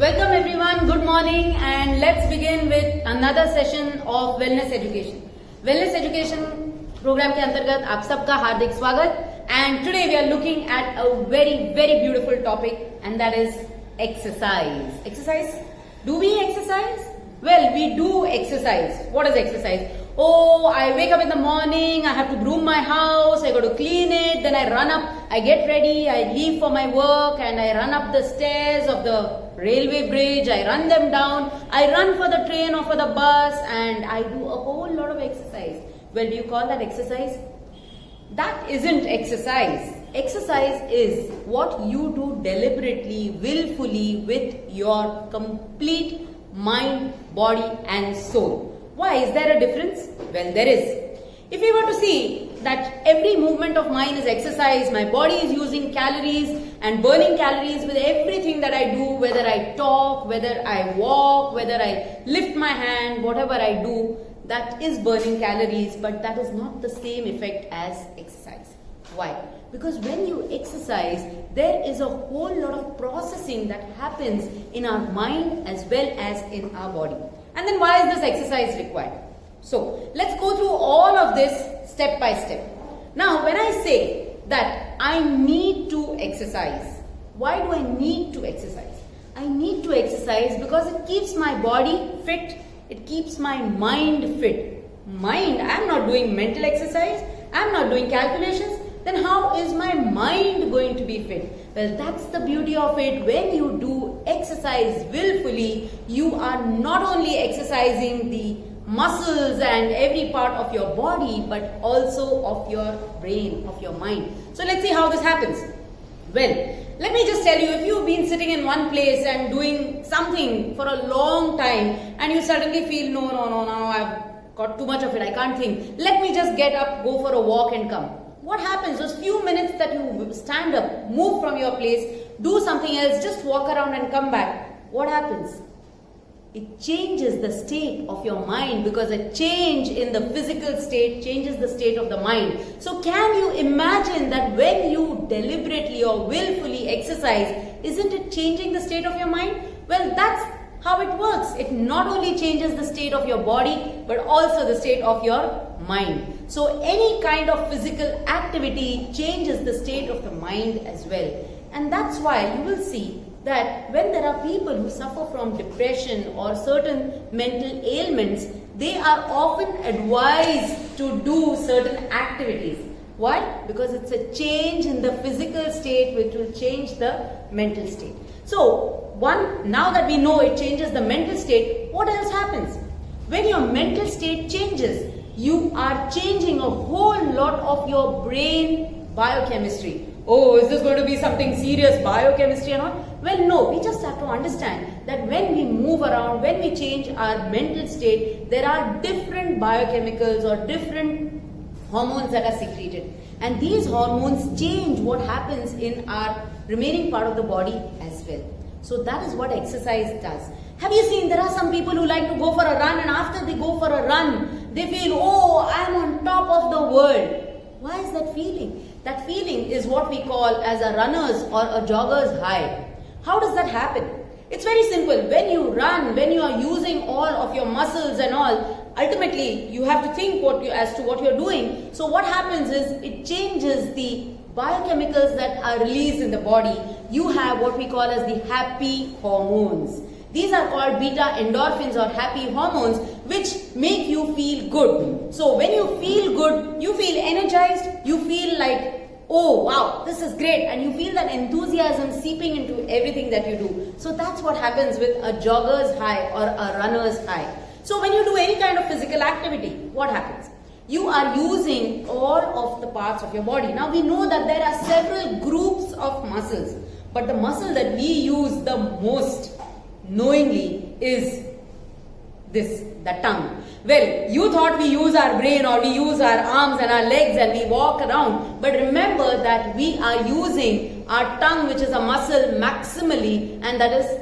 Welcome everyone, good morning, and let's begin with another session of Wellness Education. Wellness Education program के अंतर्गत आप सबका हार्दिक स्वागत. And today we are looking at a very beautiful topic, and that is exercise. Exercise? Do we exercise? Well, we do exercise. What is exercise? Oh, I wake up in the morning, I have to broom my house, I got to clean it, then I run up, I get ready, I leave for my work, and I run up the stairs of the railway bridge, I run them down, I run for the train or for the bus, and I do a whole lot of exercise. Well, do you call that exercise? That isn't exercise. Exercise is what you do deliberately, willfully, with your complete mind, body and soul. Why? Is there a difference? Well, there is. If we were to see that every movement of mine is exercise, my body is using calories and burning calories with everything that I do, whether I talk, whether I walk, whether I lift my hand, whatever I do, that is burning calories, but that is not the same effect as exercise. Why? Because when you exercise, there is a whole lot of processing that happens in our mind as well as in our body. And then why is this exercise required? So, let's go through all of this step by step. Now, when I say that I need to exercise, why do I need to exercise? I need to exercise because it keeps my body fit, it keeps my mind fit. Mind, I am not doing mental exercise, I am not doing calculations, then how is my mind going to be fit? Well, that's the beauty of it. When you do exercise willfully, you are not only exercising the muscles and every part of your body, but also of your brain, of your mind. So let's see how this happens. Well, let me just tell you, if you've been sitting in one place and doing something for a long time and you suddenly feel, no, I've got too much of it, I can't think. Let me just get up, go for a walk and come. What happens? Those few minutes that you stand up, move from your place, do something else, just walk around and come back. What happens? It changes the state of your mind, because a change in the physical state changes the state of the mind. So can you imagine that when you deliberately or willfully exercise, isn't it changing the state of your mind? Well, that's how it works. It not only changes the state of your body, but also the state of your mind. So any kind of physical activity changes the state of the mind as well. And that's why you will see that when there are people who suffer from depression or certain mental ailments, they are often advised to do certain activities. Why? Because it's a change in the physical state which will change the mental state. So, now that we know it changes the mental state, what else happens? When your mental state changes, you are changing a whole lot of your brain biochemistry. Oh, is this going to be something serious, biochemistry and all? Well, no, we just have to understand that when we move around, when we change our mental state, there are different biochemicals or different hormones that are secreted. And these hormones change what happens in our remaining part of the body as well. So that is what exercise does. Have you seen, there are some people who like to go for a run, and after they go for a run, they feel, oh, I am on top of the world. Why is that feeling? That feeling is what we call as a runner's or a jogger's high. How does that happen? It's very simple. When you run, when you are using all of your muscles and all, ultimately you have to think as to what you're doing. So what happens is it changes the biochemicals that are released in the body. You have what we call as the happy hormones. These are called beta endorphins or happy hormones, which make you feel good. So when you feel good, you feel energized, you feel like, oh wow, this is great, and you feel that enthusiasm seeping into everything that you do. So that's what happens with a jogger's high or a runner's high. So when you do any kind of physical activity, what happens? You are using all of the parts of your body. Now we know that there are several groups of muscles, but the muscle that we use the most knowingly is the tongue. Well, you thought we use our brain or we use our arms and our legs and we walk around, but remember that we are using our tongue, which is a muscle, maximally, and that is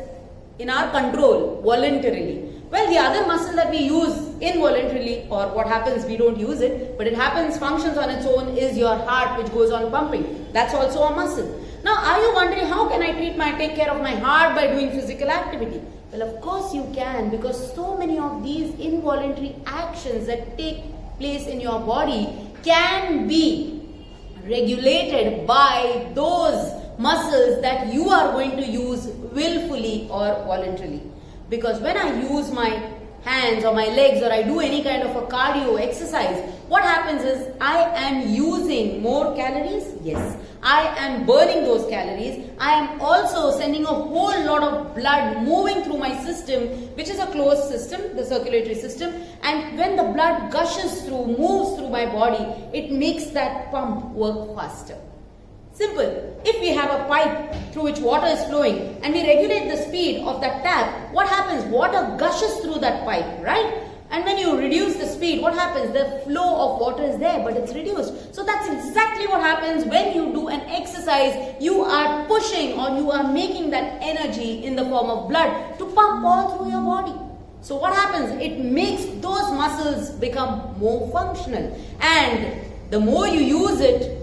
in our control, voluntarily. Well, the other muscle that we use involuntarily, or what happens, we don't use it, but it happens, functions on its own, is your heart, which goes on pumping. That's also a muscle. Now, are you wondering, how can I take care of my heart by doing physical activity? activity? Well, of course you can, because so many of these involuntary actions that take place in your body can be regulated by those muscles that you are going to use willfully or voluntarily. Because when I use my hands or my legs, or I do any kind of a cardio exercise, what happens is I am using more calories. Yes, I am burning those calories. I am also sending a whole lot of blood moving through my system, which is a closed system, the circulatory system. And when the blood gushes through, moves through my body, it makes that pump work faster. Simple. If we have a pipe through which water is flowing and we regulate the speed of that tap, what happens? Water gushes through that pipe, right? And when you reduce the speed, what happens? The flow of water is there, but it's reduced. So that's exactly what happens when you do an exercise. You are pushing, or you are making that energy in the form of blood to pump all through your body. So what happens? It makes those muscles become more functional. And the more you use it,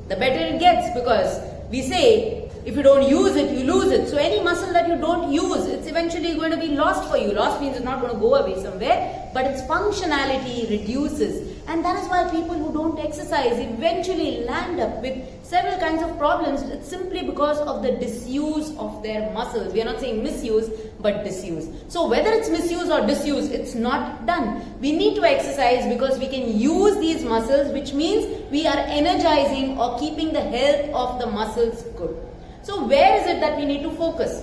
the better it gets, because we say if you don't use it, you lose it. So any muscle that you don't use, it's eventually going to be lost for you. Lost means it's not going to go away somewhere, but its functionality reduces. And that is why people who don't exercise eventually land up with several kinds of problems. It's simply because of the disuse of their muscles. We are not saying misuse, but disuse. So whether it's misuse or disuse, it's not done. We need to exercise because we can use these muscles, which means we are energizing or keeping the health of the muscles good. So where is it that we need to focus?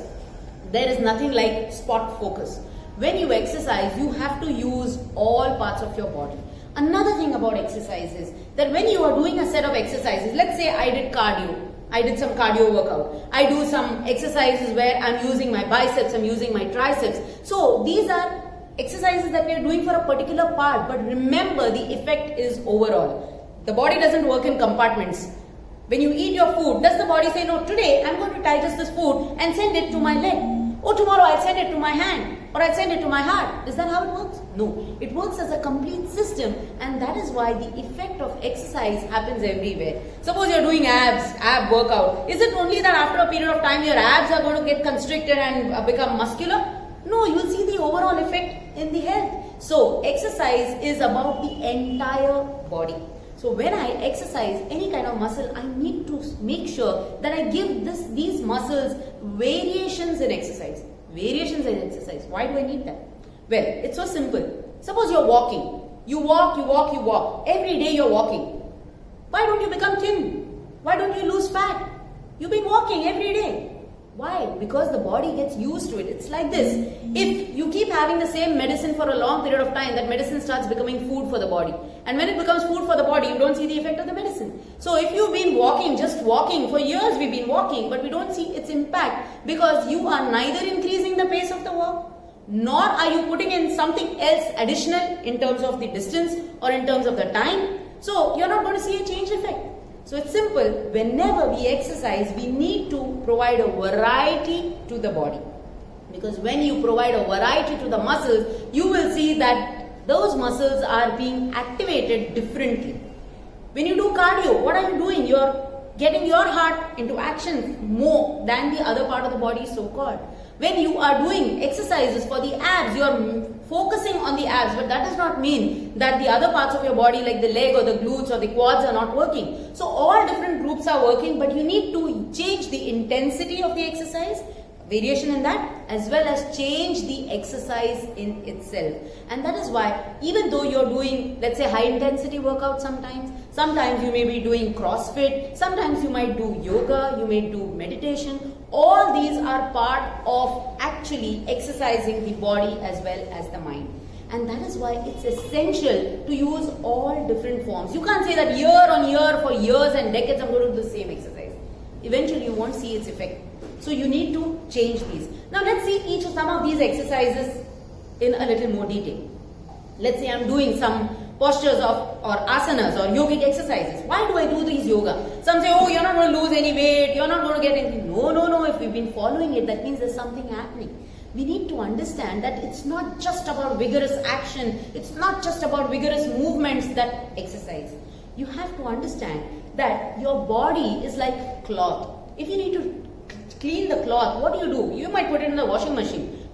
There is nothing like spot focus. When you exercise, you have to use all parts of your body. Another thing about exercise is that when you are doing a set of exercises, let's say I did cardio. I did some cardio workout. I do some exercises where I'm using my biceps, I'm using my triceps. So these are exercises that we are doing for a particular part, but remember the effect is overall. The body doesn't work in compartments. When you eat your food, does the body say, no, today I'm going to digest this food and send it to my leg. Oh, tomorrow I'll send it to my hand, or I'll send it to my heart. Is that how it works? No. It works as a complete system, and that is why the effect of exercise happens everywhere. Suppose you're doing ab workout. Is it only that after a period of time your abs are going to get constricted and become muscular? No, you'll see the overall effect in the health. So exercise is about the entire body. So when I exercise any kind of muscle, I need to make sure that I give these muscles variations in exercise. Variations in exercise. Why do I need that? Well, it's so simple. Suppose you're walking. You walk. Every day you're walking. Why don't you become thin? Why don't you lose fat? You've been walking every day. Why? Because the body gets used to it. It's like this. If you keep having the same medicine for a long period of time, that medicine starts becoming food for the body. And when it becomes food for the body, you don't see the effect of the medicine. So if you've been walking, just walking, for years we've been walking, but we don't see its impact because you are neither increasing the pace of the walk, nor are you putting in something else additional in terms of the distance or in terms of the time. So you're not going to see a change effect. So it's simple. Whenever we exercise, we need to provide a variety to the body. Because when you provide a variety to the muscles, you will see that those muscles are being activated differently. When you do cardio, what are you doing? You're getting your heart into action more than the other part of the body, so-called. When you are doing exercises for the abs, you are focusing on the abs, but that does not mean that the other parts of your body like the leg or the glutes or the quads are not working. So all different groups are working, but you need to change the intensity of the exercise, variation in that, as well as change the exercise in itself. And that is why even though you're doing, let's say, high intensity workout sometimes you may be doing CrossFit, sometimes you might do yoga, you may do meditation. All these are part of actually exercising the body as well as the mind. And that is why it's essential to use all different forms. You can't say that year on year for years and decades I'm going to do the same exercise. Eventually you won't see its effect. So you need to change these. Now let's see some of these exercises in a little more detail. Let's say I'm doing some postures or asanas or yogic exercises. Why do I do these yoga? Some say, oh, you're not going to lose any weight, you're not going to get anything. No. If we've been following it, that means there's something happening. We need to understand that it's not just about vigorous action, it's not just about vigorous movements that exercise. You have to understand that your body is like cloth. If you need to clean the cloth, what do? You might put it in the washing machine.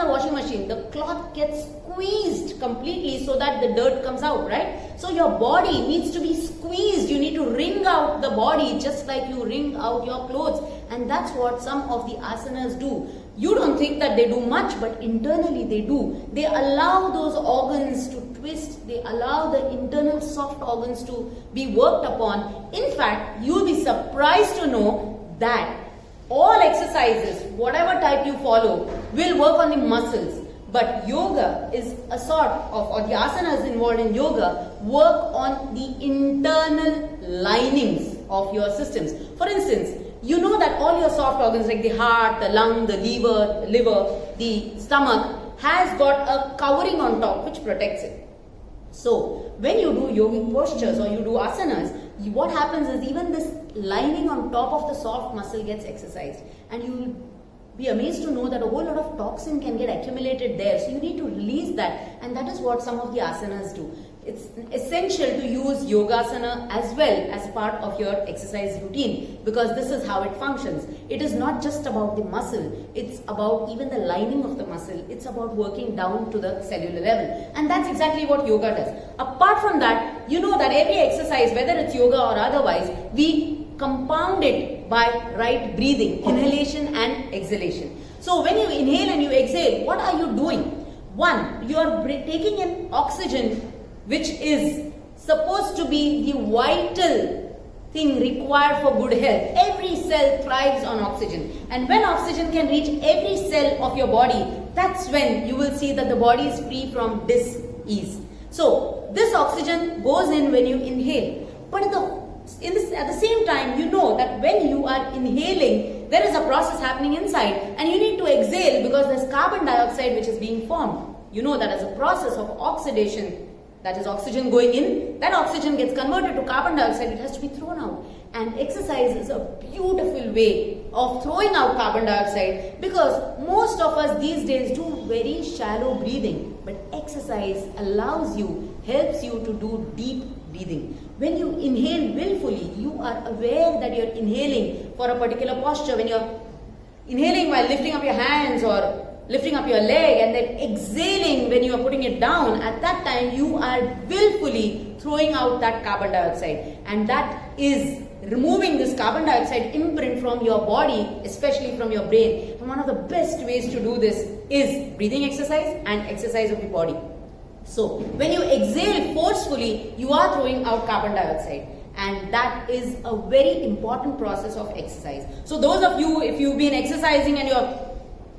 a washing machine, the cloth gets squeezed completely so that the dirt comes out, right? So your body needs to be squeezed. You need to wring out the body just like you wring out your clothes. And that's what some of the asanas do. You don't think that they do much, but internally they do. They allow those organs to twist. They allow the internal soft organs to be worked upon. In fact, you'll be surprised to know that all exercises, whatever type you follow, will work on the muscles. But yoga is a sort of, or the asanas involved in yoga, work on the internal linings of your systems. For instance, you know that all your soft organs like the heart, the lung, the liver, the stomach has got a covering on top which protects it. So when you do yogic postures or you do asanas, what happens is even this lining on top of the soft muscle gets exercised, and you will be amazed to know that a whole lot of toxin can get accumulated there. So you need to release that, and that is what some of the asanas do. It's essential to use yogasana as well as part of your exercise routine, because this is how it functions. It is not just about the muscle, it's about even the lining of the muscle. It's about working down to the cellular level, and that's exactly what yoga does. Apart from that, you know that every exercise, whether it's yoga or otherwise, we compound it by right breathing, inhalation and exhalation. So when you inhale and you exhale, what are you doing? One, you are taking in oxygen, which is supposed to be the vital thing required for good health. Every cell thrives on oxygen, and when oxygen can reach every cell of your body, that's when you will see that the body is free from dis-ease. So this oxygen goes in when you inhale, but at the same time, you know that when you are inhaling, there is a process happening inside, and you need to exhale because there's carbon dioxide which is being formed. You know that as a process of oxidation, that is oxygen going in, that oxygen gets converted to carbon dioxide, it has to be thrown out. And exercise is a beautiful way of throwing out carbon dioxide, because most of us these days do very shallow breathing, but exercise allows you, helps you to do deep breathing. When you inhale willfully, you are aware that you're inhaling for a particular posture. When you're inhaling while lifting up your hands or lifting up your leg, and then exhaling when you are putting it down, at that time you are willfully throwing out that carbon dioxide, and that is removing this carbon dioxide imprint from your body, especially from your brain. And one of the best ways to do this is breathing exercise and exercise of the body. So when you exhale forcefully, you are throwing out carbon dioxide, and that is a very important process of exercise. So those of you, if you've been exercising and you're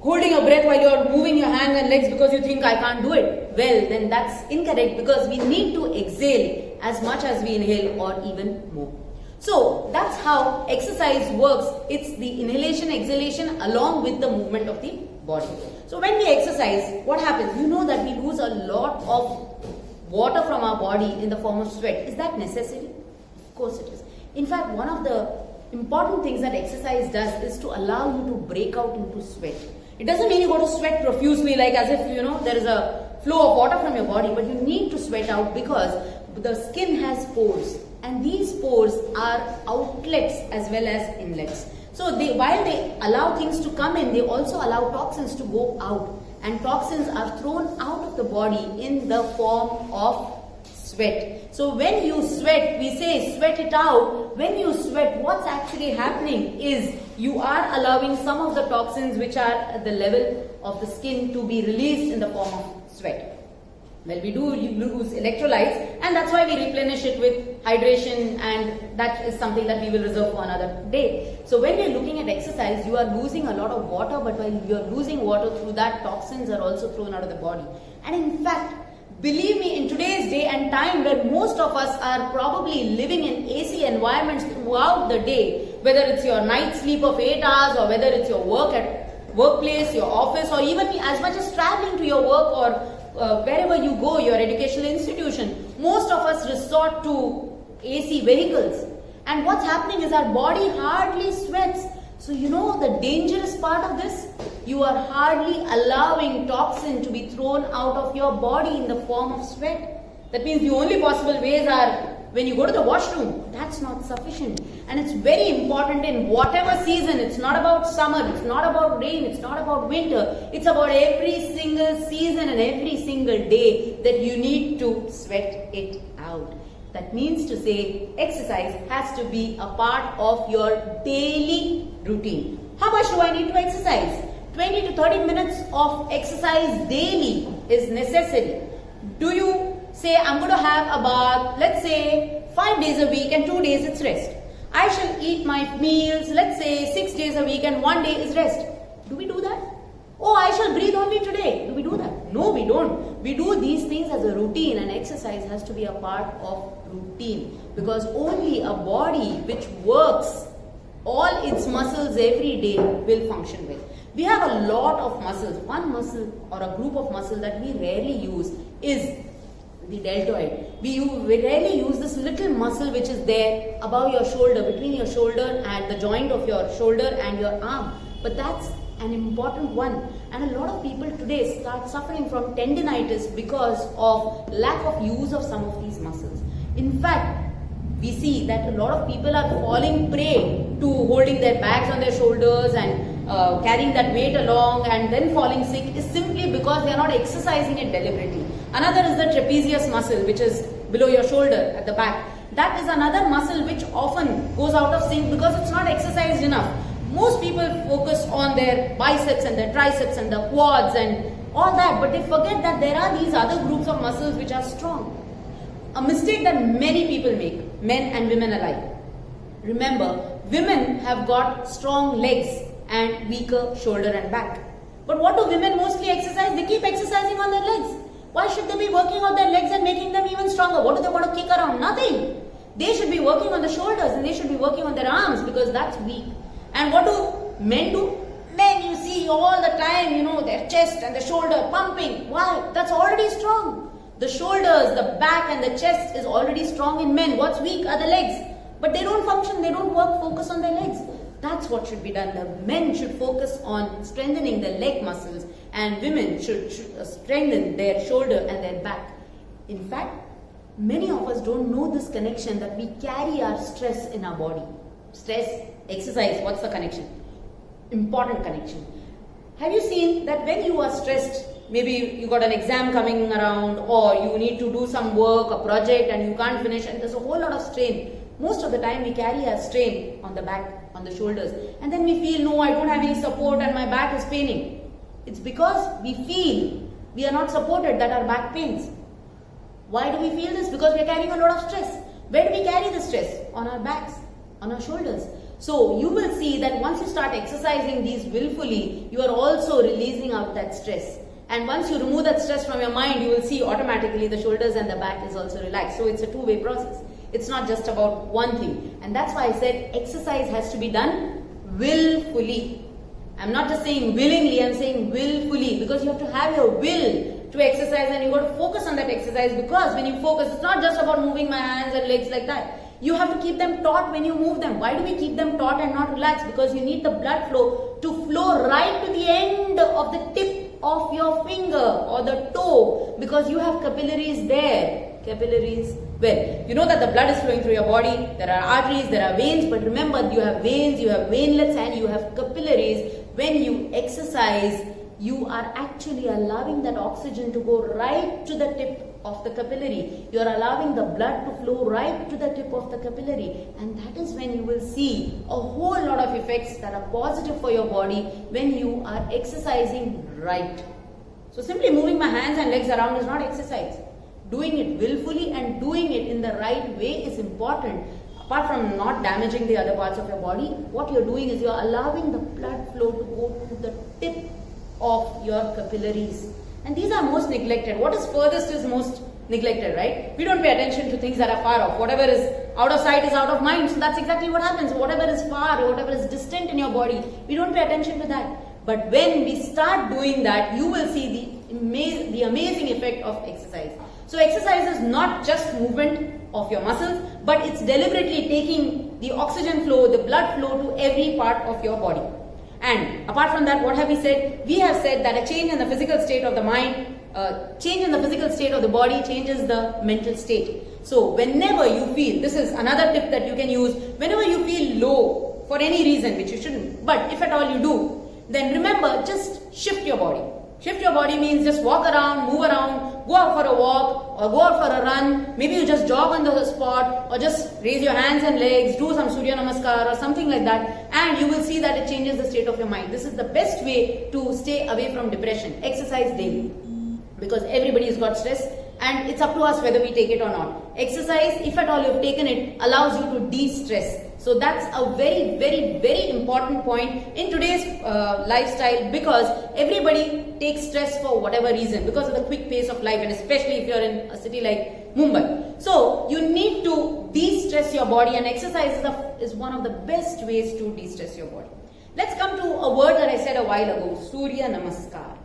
holding your breath while you're moving your hands and legs because you think I can't do it, well, then that's incorrect, because we need to exhale as much as we inhale or even more. So that's how exercise works. It's the inhalation, exhalation along with the movement of the body. So when we exercise, what happens? You know that we lose a lot of water from our body in the form of sweat. Is that necessary? Of course it is. In fact, one of the important things that exercise does is to allow you to break out into sweat. It doesn't mean you got to sweat profusely like as if, there is a flow of water from your body, but you need to sweat out because the skin has pores, and these pores are outlets as well as inlets. So while they allow things to come in, they also allow toxins to go out, and toxins are thrown out of the body in the form of sweat. So when you sweat, we say sweat it out. When you sweat, what's actually happening is you are allowing some of the toxins which are at the level of the skin to be released in the form of sweat. Well, we do lose electrolytes, and that's why we replenish it with hydration, and that is something that we will reserve for another day. So when you're looking at exercise, you are losing a lot of water, but while you're losing water, through that toxins are also thrown out of the body. And in fact, believe me, in today's day and time where most of us are probably living in AC environments throughout the day, whether it's your night sleep of 8 hours or whether it's your workplace, your office, or even as much as traveling to your work or wherever you go, your educational institution, most of us resort to AC vehicles. And what's happening is our body hardly sweats. So you know the dangerous part of this? You are hardly allowing toxin to be thrown out of your body in the form of sweat. That means the only possible ways are When you go to the washroom, that's not sufficient. And it's very important in whatever season. It's not about summer, it's not about rain, it's not about winter. It's about every single season and every single day that you need to sweat it out. That means to say, exercise has to be a part of your daily routine. How much do I need to exercise? 20 to 30 minutes of exercise daily is necessary. Do you say, I'm going to have a bath, let's say 5 days a week and 2 days it's rest. I shall eat my meals, let's say 6 days a week and 1 day is rest. Do we do that? Oh, I shall breathe only today. Do we do that? No, we don't. We do these things as a routine, and exercise has to be a part of routine, because only a body which works all its muscles every day will function well. We have a lot of muscles. One muscle or a group of muscles that we rarely use is the deltoid. We rarely use this little muscle which is there above your shoulder, between your shoulder and the joint of your shoulder and your arm. But that's an important one. And a lot of people today start suffering from tendinitis because of lack of use of some of these muscles. In fact, we see that a lot of people are falling prey to holding their bags on their shoulders and carrying that weight along and then falling sick is simply because they are not exercising it deliberately. Another is the trapezius muscle, which is below your shoulder at the back. That is another muscle which often goes out of sync because it's not exercised enough. Most people focus on their biceps and their triceps and the quads and all that, but they forget that there are these other groups of muscles which are strong. A mistake that many people make, men and women alike. Remember, women have got strong legs and weaker shoulder and back. But what do women mostly exercise? They keep exercising on their legs. Why should they be working on their legs and making them even stronger? What do they want to kick around? Nothing. They should be working on the shoulders and they should be working on their arms because that's weak. And what do men do? Men, you see all the time, their chest and the shoulder pumping. Why? That's already strong. The shoulders, the back and the chest is already strong in men. What's weak are the legs. But they don't function, they don't focus on their legs. That's what should be done. The men should focus on strengthening the leg muscles and women should strengthen their shoulder and their back. In fact, many of us don't know this connection that we carry our stress in our body. Stress, exercise, what's the connection? Important connection. Have you seen that when you are stressed, maybe you got an exam coming around or you need to do some work, a project and you can't finish and there's a whole lot of strain. Most of the time we carry our strain on the back, on the shoulders, and then we feel, no, I don't have any support and my back is paining. It's because we feel we are not supported that our back pains. Why do we feel this? Because we are carrying a lot of stress. Where do we carry the stress? On our backs, on our shoulders. So you will see that once you start exercising these willfully, you are also releasing out that stress. And once you remove that stress from your mind, you will see automatically the shoulders and the back is also relaxed. So it's a two-way process. It's not just about one thing. And that's why I said exercise has to be done willfully. I'm not just saying willingly, I'm saying willfully, because you have to have your will to exercise and you got to focus on that exercise, because when you focus, it's not just about moving my hands and legs like that. You have to keep them taut when you move them. Why do we keep them taut and not relaxed? Because you need the blood flow to flow right to the end of the tip of your finger or the toe, because you have capillaries there. Capillaries, well, you know that the blood is flowing through your body. There are arteries, there are veins, but remember, you have veins, you have veinlets and you have capillaries. When you exercise, you are actually allowing that oxygen to go right to the tip of the capillary. You are allowing the blood to flow right to the tip of the capillary, and that is when you will see a whole lot of effects that are positive for your body when you are exercising right. So simply moving my hands and legs around is not exercise. Doing it willfully and doing it in the right way is important. Apart from not damaging the other parts of your body, what you're doing is you're allowing the blood flow to go to the tip of your capillaries. And these are most neglected. What is furthest is most neglected, right? We don't pay attention to things that are far off. Whatever is out of sight is out of mind. So that's exactly what happens. Whatever is far, whatever is distant in your body, we don't pay attention to that. But when we start doing that, you will see the amazing effect of exercise. So exercise is not just movement of your muscles, but it's deliberately taking the oxygen flow, the blood flow to every part of your body. And apart from that, what have we said? We have said that a change in the physical state of the mind, change in the physical state of the body changes the mental state. So whenever you feel, this is another tip that you can use, whenever you feel low for any reason, which you shouldn't, but if at all you do, then remember, just shift your body. Shift your body means just walk around, move around, go out for a walk or go out for a run. Maybe you just jog on the spot or just raise your hands and legs, do some Surya Namaskar or something like that, and you will see that it changes the state of your mind. This is the best way to stay away from depression. Exercise daily, because everybody's got stress and it's up to us whether we take it or not. Exercise, if at all you've taken it, allows you to de-stress. So that's a very, very, very important point in today's lifestyle, because everybody takes stress for whatever reason, because of the quick pace of life, and especially if you're in a city like Mumbai. So you need to de-stress your body, and exercise is one of the best ways to de-stress your body. Let's come to a word that I said a while ago, Surya Namaskar.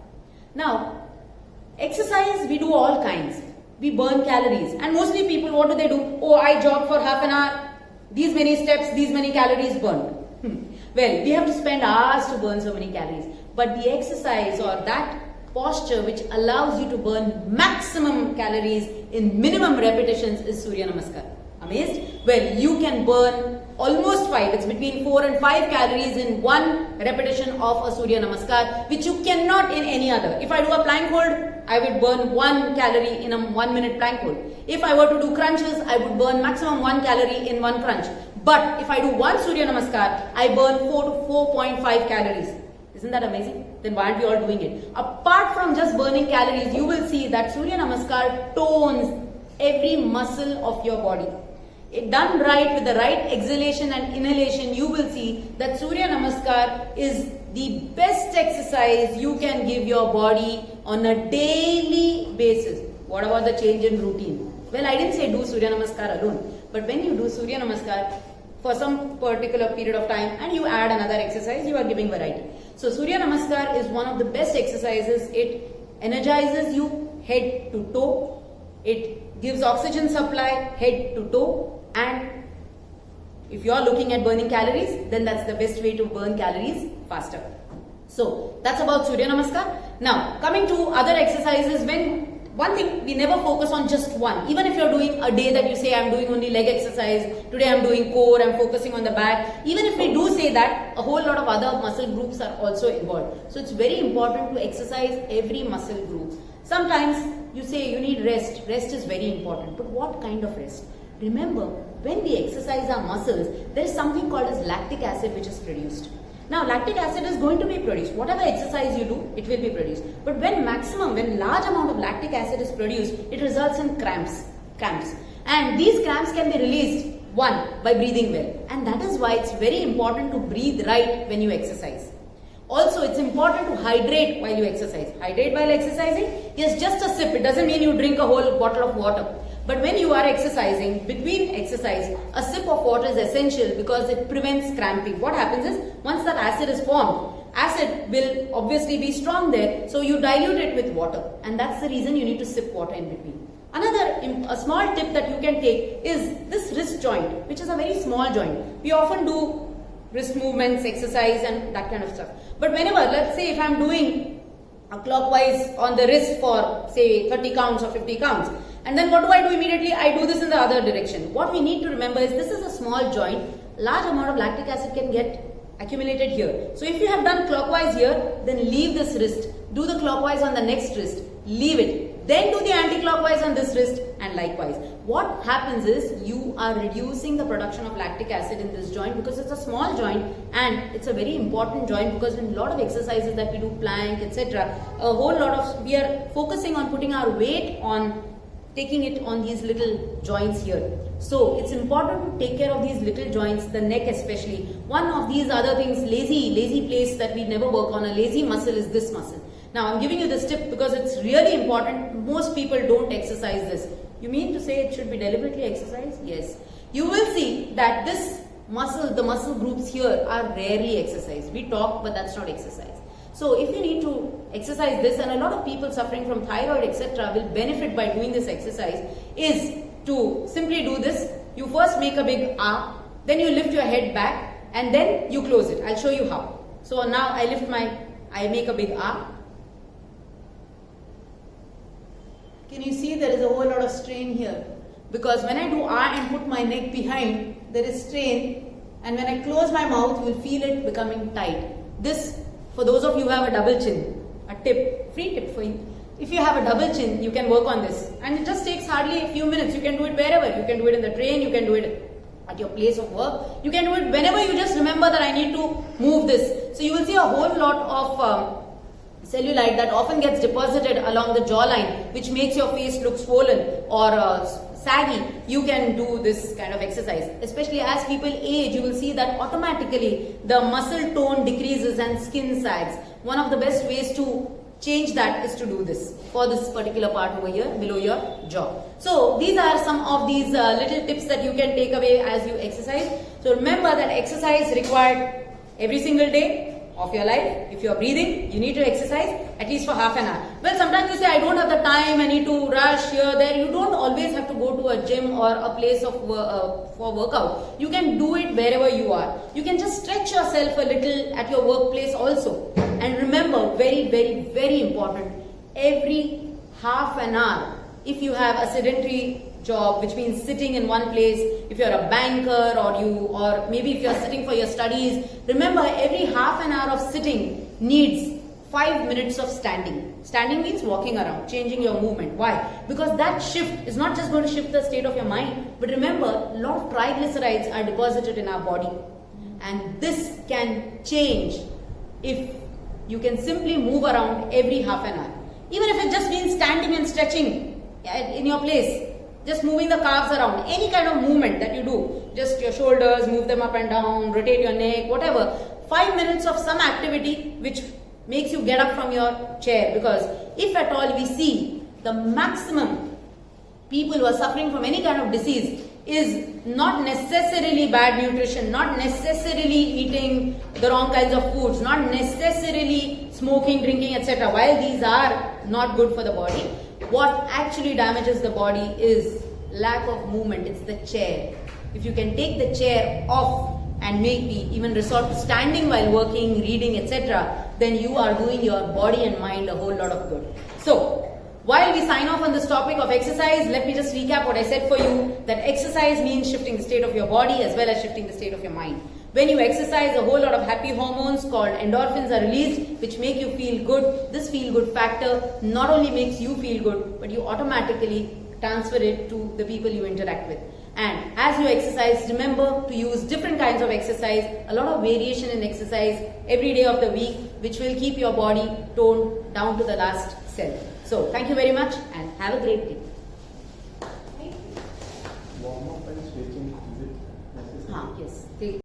Now, exercise, we do all kinds. We burn calories, and mostly people, what do? Oh, I jog for half an hour, these many steps, these many calories burned. Well, we have to spend hours to burn so many calories. But the exercise or that posture which allows you to burn maximum calories in minimum repetitions is Surya Namaskar. Amazed? Well, you can burn almost 5, it's between 4 and 5 calories in one repetition of a Surya Namaskar, which you cannot in any other. If I do a plank hold, I would burn 1 calorie in a 1 minute plank hold. If I were to do crunches, I would burn maximum 1 calorie in one crunch. But if I do one Surya Namaskar, I burn 4 to 4.5 calories. Isn't that amazing? Then why aren't we all doing it? Apart from just burning calories, you will see that Surya Namaskar tones every muscle of your body. It done right with the right exhalation and inhalation, you will see that Surya Namaskar is the best exercise you can give your body on a daily basis. What about the change in routine? Well, I didn't say do Surya Namaskar alone, but when you do Surya Namaskar for some particular period of time and you add another exercise, you are giving variety. So Surya Namaskar is one of the best exercises. It energizes you head to toe. It gives oxygen supply head to toe. And if you are looking at burning calories, then that's the best way to burn calories faster. So that's about Surya Namaskar. Now coming to other exercises, one thing, we never focus on just one. Even if you're doing a day that you say, I'm doing only leg exercise, today I'm doing core, I'm focusing on the back. Even if we do say that, a whole lot of other muscle groups are also involved. So it's very important to exercise every muscle group. Sometimes you say you need rest. Rest is very important. But what kind of rest? Remember, when we exercise our muscles, there is something called as lactic acid which is produced. Now, lactic acid is going to be produced. Whatever exercise you do, it will be produced. But when large amount of lactic acid is produced, it results in cramps. And these cramps can be released, one, by breathing well. And that is why it's very important to breathe right when you exercise. Also, it's important to hydrate while you exercise. Hydrate while exercising? Yes, just a sip. It doesn't mean you drink a whole bottle of water. But when you are exercising, between exercise, a sip of water is essential because it prevents cramping. What happens is, once that acid is formed, acid will obviously be strong there, so you dilute it with water. And that's the reason you need to sip water in between. A small tip that you can take is this wrist joint, which is a very small joint. We often do wrist movements, exercise and that kind of stuff. But whenever, let's say if I'm doing a clockwise on the wrist for say 30 counts or 50 counts, and then what do I do immediately? I do this in the other direction. What we need to remember is this is a small joint. Large amount of lactic acid can get accumulated here. So if you have done clockwise here, then leave this wrist. Do the clockwise on the next wrist. Leave it. Then do the anti-clockwise on this wrist and likewise. What happens is you are reducing the production of lactic acid in this joint because it's a small joint and it's a very important joint because in a lot of exercises that we do, plank, etc., we are focusing on putting our weight on taking it on these little joints here. So it's important to take care of these little joints, the neck especially. One of these other things, lazy place that we never work on, a lazy muscle is this muscle. Now I'm giving you this tip because it's really important. Most people don't exercise this. You mean to say it should be deliberately exercised? Yes. You will see that this muscle, the muscle groups here are rarely exercised. We talk, but that's not exercise. So if you need to exercise this, and a lot of people suffering from thyroid etc. will benefit by doing this exercise, is to simply do this. You first make a big R, then you lift your head back and then you close it. I'll show you how. So now I make a big R. Can you see there is a whole lot of strain here? because when I do R and put my neck behind, there is strain, and when I close my mouth, you will feel it becoming tight. This, for those of you who have a double chin, a tip, free tip for you. If you have a double chin, you can work on this, and it just takes hardly a few minutes. You can do it wherever. You can do it in the train, you can do it at your place of work, you can do it whenever you just remember that I need to move this. So you will see a whole lot of cellulite that often gets deposited along the jawline, which makes your face look swollen or saggy. You can do this kind of exercise. Especially as people age, you will see that automatically the muscle tone decreases and skin sags. One of the best ways to change that is to do this for this particular part over here below your jaw. So these are some of these little tips that you can take away as you exercise. So remember that exercise required every single day of your life. If you are breathing, you need to exercise at least for half an hour. Well, sometimes you say, I don't have the time, I need to rush here, there. You don't always have to go to a gym or a place of for workout. You can do it wherever you are. You can just stretch yourself a little at your workplace also. And remember, very, very, very important, every half an hour, if you have a sedentary job, which means sitting in one place, if you're a banker or maybe if you're sitting for your studies, remember every half an hour of sitting needs 5 minutes of standing. Standing means walking around, changing your movement. Why? Because that shift is not just going to shift the state of your mind, but remember, a lot of triglycerides are deposited in our body. And this can change if you can simply move around every half an hour. Even if it just means standing and stretching in your place, just moving the calves around, any kind of movement that you do, just your shoulders, move them up and down, rotate your neck, whatever. 5 minutes of some activity which makes you get up from your chair, because if at all we see the maximum people who are suffering from any kind of disease is not necessarily bad nutrition, not necessarily eating the wrong kinds of foods, not necessarily smoking, drinking, etc. While these are not good for the body, what actually damages the body is lack of movement. It's the chair. If you can take the chair off and maybe even resort to standing while working, reading, etc., then you are doing your body and mind a whole lot of good. So, while we sign off on this topic of exercise, let me just recap what I said for you, that exercise means shifting the state of your body as well as shifting the state of your mind. When you exercise, a whole lot of happy hormones called endorphins are released, which make you feel good. This feel good factor not only makes you feel good, but you automatically transfer it to the people you interact with. And as you exercise, remember to use different kinds of exercise, a lot of variation in exercise every day of the week, which will keep your body toned down to the last cell. So, thank you very much and have a great day. Warm up and stretching, is it necessary? Yes.